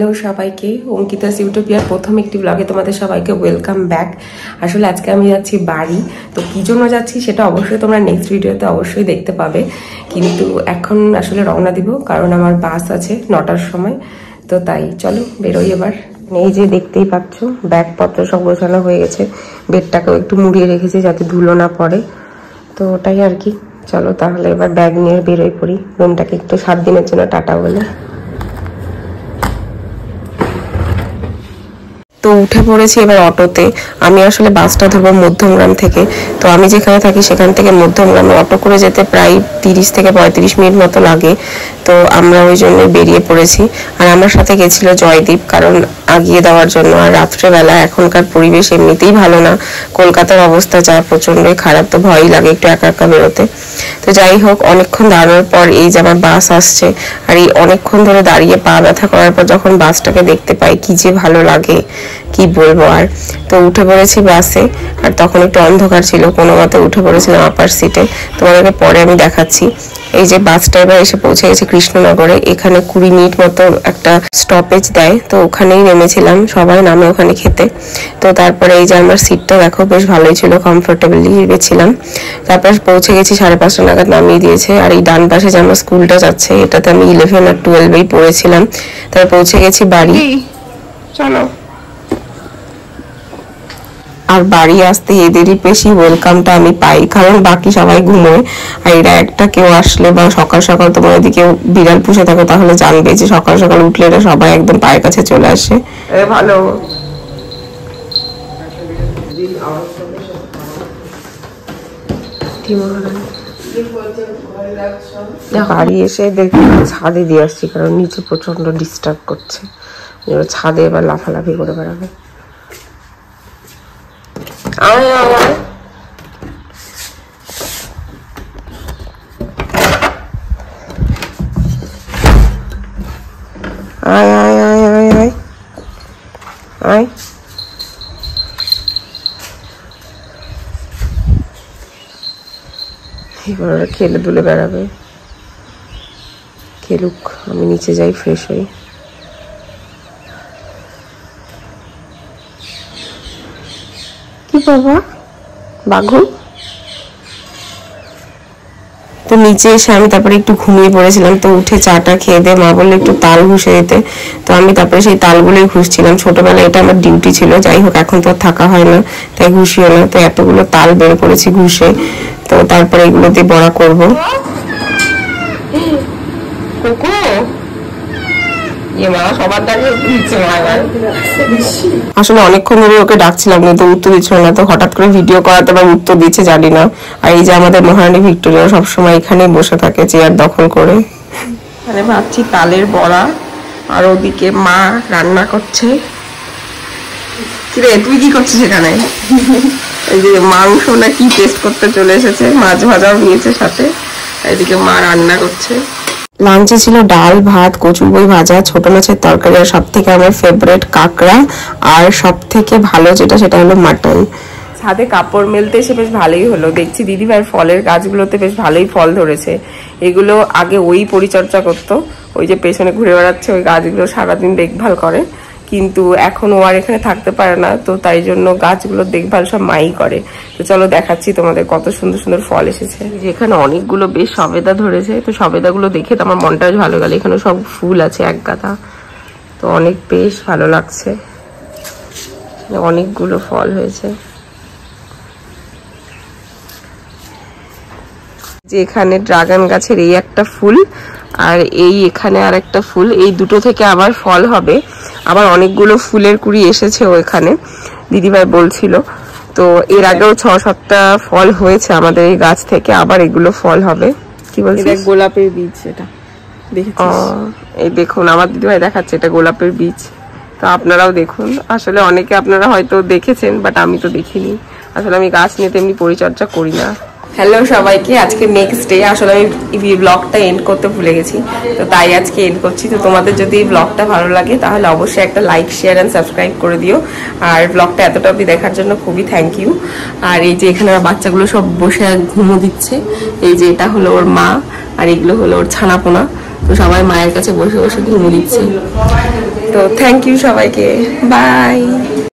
Hello সবাইকে, অঙ্কিতাস ইউটোপিয়ার প্রথম একটি ব্লগে তোমাদের সবাইকে ওয়েলকাম ব্যাক। আসলে আজকে আমি যাচ্ছি বাড়ি, তো কি জন্য যাচ্ছি সেটা অবশ্যই তোমরা নেক্সট ভিডিওতে অবশ্যই দেখতে পাবে। কিন্তু এখন আসলে রওনা দিব, কারণ আমার বাস আছে 9টার সময়। তো তাই চলো বেরোই এবার। এই যে দেখতেই পাচ্ছ ব্যাগপত্র সব গোছানো হয়ে গেছে, বেডটাকেও একটু মুড়িয়ে রেখেছি যাতে ধুলো না পড়ে। তো ওটাই আর কি। চলো তাহলে এবার ব্যাগ নিয়ে বেরোই পড়ি, রুমটাকে একটু 7 দিনের জন্য টাটা বলে। তো উঠে পড়েছি এবার অটোতে। আমি আসলে বাসটা ধরবো মধ্যমগ্রাম থেকে। তো আমি যেখানে থাকি সেখান থেকে মধ্যমগ্রামে অটো করে যেতে প্রায় 30 থেকে 35 মিনিট মতো লাগে। তো আমরা ওই জন্য বেরিয়ে পড়েছি। আর আমার সাথে গেছিল জয়দীপ, কারণ আগিয়ে দেওয়ার জন্য। আর রাত্রেবেলা এখনকার পরিবেশ এমনিতেই ভালো না, কলকাতার অবস্থা যা প্রচন্ডই খারাপ, তো ভয়ই লাগে একটু একা একা বেরোতে। তো যাই হোক, অনেকক্ষণ দাঁড়ানোর পর এই যে আমার বাস আসছে, আর এই অনেকক্ষণ ধরে দাঁড়িয়ে পা ব্যথা করার পর যখন বাসটাকে দেখতে পাই কি যে ভালো লাগে কি বলবো আর। তো উঠে পড়েছি বাসে, আর তখন একটু অন্ধকার ছিল, কোনো মতে উঠে পড়েছিলাম আপার সিটে। তোমাদেরকে পরে আমি দেখাচ্ছি। এই যে বাসটা এবার এসে পৌঁছে গেছে কৃষ্ণনগরে। এখানে 20 মিনিট মতো একটা স্টপেজ দেয়, তো ওখানেই নেমেছিলাম, সবাই নামে ওখানে খেতে। তো তারপরে এই যে আমার সিটটা দেখো বেশ ভালোই ছিল, কমফোর্টেবলি গেছিলাম। তারপর পৌঁছে গেছি 5:30 নাগাদ, নামিয়ে দিয়েছে। আর এই ডান পাশে যে আমার স্কুলটা যাচ্ছে, এটাতে আমি 11 আর 12 পড়েছিলাম। তারপর পৌঁছে গেছি বাড়ি। চলো। আর বাড়ি আসতে এদেরই বেশি ওয়েলকামটা আমি পাই, কারণ বাকি সবাই ঘুমোয়। আর এরা একটা কেউ আসলে বা সকাল সকাল তোমার এদিকে বিড়াল পুষে থাকো তাহলে জানবে যে সকাল সকাল উঠলে এরা সবাই একদম পায়ের কাছে চলে আসে। ভালো বাড়ি এসে দেখি ছাদে দিয়ে আসছি, কারণ নিচে প্রচন্ড ডিস্টার্ব করছে। ছাদে এবার লাফালাফি করে বেড়াবে। আয় আয় আয়, আয় আয় আয় আয় আয় আয়। এবার ওরা খেলে দুলে বেড়াবে, খেলুক, আমি নিচে যাই ফ্রেশ হই। কি বাবা বাঘু। তো নিচে এসে আমি তারপরে একটু ঘুমিয়ে পড়েছিলাম। তো উঠে চাটা খেয়ে দিয়ে মা বললো একটু তাল ঘুষে দিতে। তো আমি তারপরে সেই তালগুলোই ঘুষছিলাম। ছোটবেলায় এটা আমার ডিউটি ছিল, যাই হোক এখন তো থাকা হয় না, তাই ঘুষিও না। তো এতগুলো তাল বের করেছি ঘুষে। তো তারপরে এগুলো দিয়ে বড়া করবো। আসলে অনেকক্ষণ ধরে ওকে ডাকছিলাম কিন্তু উত্তর দিচ্ছিল না। তো হঠাৎ করে ভিডিও করাতে বা উত্তর দিচ্ছে জানি না। আর এই যে আমাদের মহারানী ভিক্টোরিয়া সবসময় এখানেই বসে থাকে চেয়ার দখল করে। মানে ভাবছি তালের বড়া, আর ওদিকে মা রান্না করছে। কিরে তুই কি করছিস এখানে? এই যে মাংস না কি টেস্ট করতে চলে এসেছে, মাছ ভাজাও নিয়েছে সাথে। এদিকে মা রান্না করছে। লাঞ্চে ছিল ডাল ভাত, কচুর বই ভাজা, ছোট মাছের তরকারি, আর সব থেকে আমার ফেভারিট কাঁকড়া, আর সব থেকে ভালো যেটা সেটা হলো মাটন। ছাদে কাপড় মেলতে এসে বেশ ভালোই হলো। দেখছি দিদিভাইয়ের ফলের গাছগুলোতে বেশ ভালোই ফল ধরেছে। এগুলো আগে ওই পরিচর্যা করতো, ওই যে পেছনে ঘুরে বেড়াচ্ছে ওই গাছগুলো সারাদিন দেখভাল করে, কিন্তু এখন ও আর এখানে থাকতে পারে না। তো তাই জন্য গাছগুলোর দেখভাল সব মাই করে। তো চলো দেখাচ্ছি তোমাদের কত সুন্দর সুন্দর ফল এসেছে। যেখানে অনেকগুলো বেশ সবেদা ধরেছে, তো সবেদাগুলো দেখে তো আমার মনটা ভালো গেল। এখানে সব ফুল আছে এক গাদা, তো অনেক বেশ ভালো লাগছে। অনেকগুলো ফল হয়েছে। যে এখানে ড্রাগন গাছের এই একটা ফুল, আর এই এখানে আর একটা ফুল, এই দুটো থেকে আবার ফল হবে। আবার অনেকগুলো ফুলের কুড়ি এসেছে এখানে, দিদিভাই বলছিল। তো এর আগেও 6-7টা ফল হয়েছে আমাদের এই গাছ থেকে, আবার এগুলো ফল হবে। কি বলছিস? গোলাপের বীজ, এটা দেখেছিস? এই দেখুন আমার দিদিভাই দেখাচ্ছে, এটা গোলাপের বীজ। তো আপনারাও দেখুন। আসলে অনেকে আপনারা হয়তো দেখেছেন, বাট আমি তো দেখিনি। আসলে আমি গাছ নিয়ে তেমনি পরিচর্যা করি না। হ্যালো সবাইকে, আজকে নেক্সট ডে। আসলে আমি ব্লগটা এন্ড করতে ভুলে গেছি, তো তাই আজকে এন্ড করছি। তো তোমাদের যদি এই ব্লগটা ভালো লাগে তাহলে অবশ্যই একটা লাইক শেয়ার অ্যান্ড সাবস্ক্রাইব করে দিও। আর ব্লগটা এতটা অবধি দেখার জন্য খুবই থ্যাংক ইউ। আর এই যে এখানে বাচ্চাগুলো সব বসে ঘুমো দিচ্ছে। এই যে এটা হলো ওর মা, আর এগুলো হলো ওর ছানাপোনা। তো সবাই মায়ের কাছে বসে বসে ঘুমো দিচ্ছে। তো থ্যাংক ইউ সবাইকে, বাই।